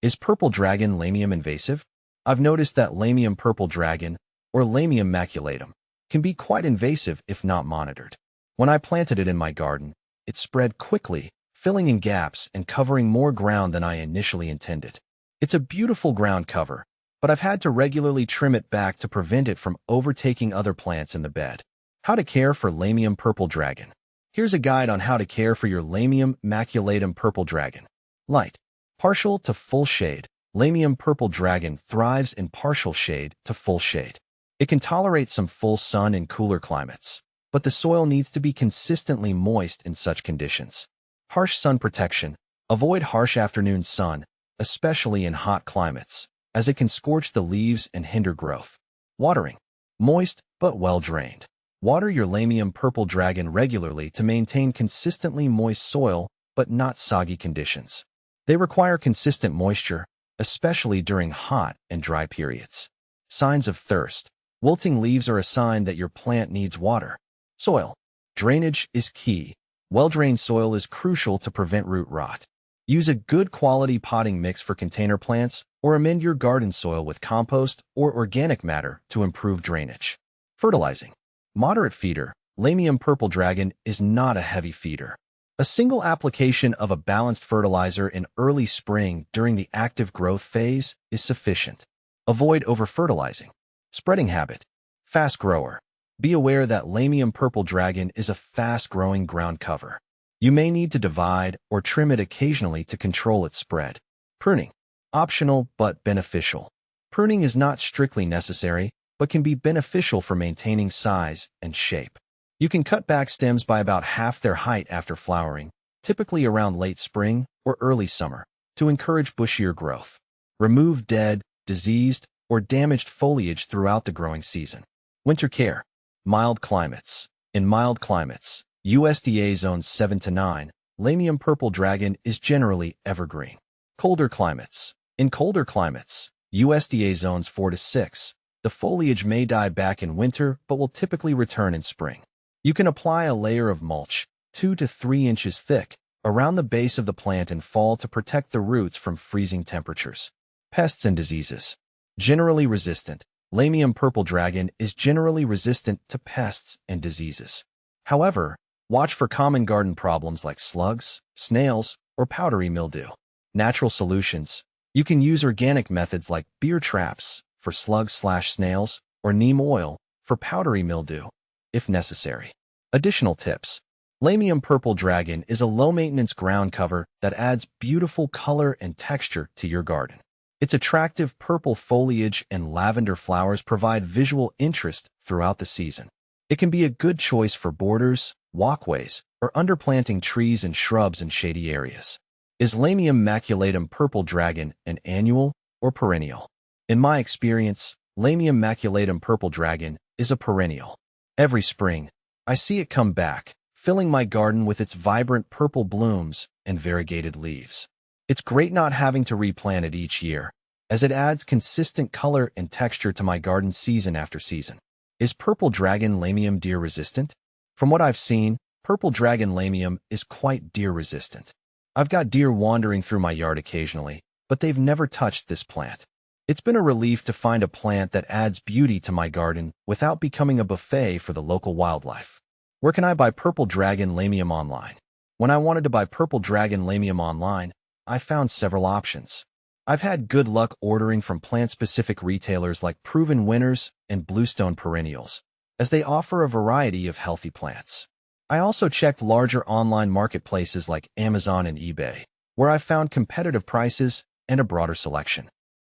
Is purple dragon Lamium invasive? I've noticed that Lamium purple dragon, or Lamium maculatum, can be quite invasive if not monitored. When I planted it in my garden, it spread quickly, filling in gaps and covering more ground than I initially intended. It's a beautiful ground cover, but I've had to regularly trim it back to prevent it from overtaking other plants in the bed. How to care for Lamium purple dragon. Here's a guide on how to care for your Lamium maculatum purple dragon. Light. Partial to full shade. Lamium purple dragon thrives in partial shade to full shade. It can tolerate some full sun in cooler climates, but the soil needs to be consistently moist in such conditions. Harsh sun protection. Avoid harsh afternoon sun, especially in hot climates, as it can scorch the leaves and hinder growth. Watering. Moist but well drained. Water your Lamium purple dragon regularly to maintain consistently moist soil but not soggy conditions. They require consistent moisture, especially during hot and dry periods. Signs of thirst. Wilting leaves are a sign that your plant needs water. Soil. Drainage is key. Well-drained soil is crucial to prevent root rot. Use a good quality potting mix for container plants or amend your garden soil with compost or organic matter to improve drainage. Fertilizing. Moderate feeder. Lamium purple dragon is not a heavy feeder. A single application of a balanced fertilizer in early spring during the active growth phase is sufficient. Avoid over-fertilizing. Spreading habit. Fast grower. Be aware that Lamium purple dragon is a fast-growing ground cover. You may need to divide or trim it occasionally to control its spread. Pruning. Optional but beneficial. Pruning is not strictly necessary, but can be beneficial for maintaining size and shape. You can cut back stems by about half their height after flowering, typically around late spring or early summer, to encourage bushier growth. Remove dead, diseased, or damaged foliage throughout the growing season. Winter care. Mild climates. In mild climates, USDA zones 7 to 9, Lamium purple dragon is generally evergreen. Colder climates. In colder climates, USDA zones 4 to 6, the foliage may die back in winter but will typically return in spring. You can apply a layer of mulch, 2 to 3 inches thick, around the base of the plant in fall to protect the roots from freezing temperatures. Pests and diseases. Generally resistant. Lamium purple dragon is generally resistant to pests and diseases. However, watch for common garden problems like slugs, snails, or powdery mildew. Natural solutions. You can use organic methods like beer traps for slugs/snails or neem oil for powdery mildew, if necessary. Additional tips. Lamium purple dragon is a low-maintenance ground cover that adds beautiful color and texture to your garden. Its attractive purple foliage and lavender flowers provide visual interest throughout the season. It can be a good choice for borders, walkways, or underplanting trees and shrubs in shady areas. Is Lamium maculatum purple dragon an annual or perennial? In my experience, Lamium maculatum purple dragon is a perennial. Every spring, I see it come back, filling my garden with its vibrant purple blooms and variegated leaves. It's great not having to replant it each year, as it adds consistent color and texture to my garden season after season. Is purple dragon Lamium deer resistant? From what I've seen, purple dragon Lamium is quite deer resistant. I've got deer wandering through my yard occasionally, but they've never touched this plant. It's been a relief to find a plant that adds beauty to my garden without becoming a buffet for the local wildlife. Where can I buy purple dragon Lamium online? When I wanted to buy purple dragon Lamium online, I found several options. I've had good luck ordering from plant-specific retailers like Proven Winners and Bluestone Perennials, as they offer a variety of healthy plants. I also checked larger online marketplaces like Amazon and eBay, where I found competitive prices and a broader selection.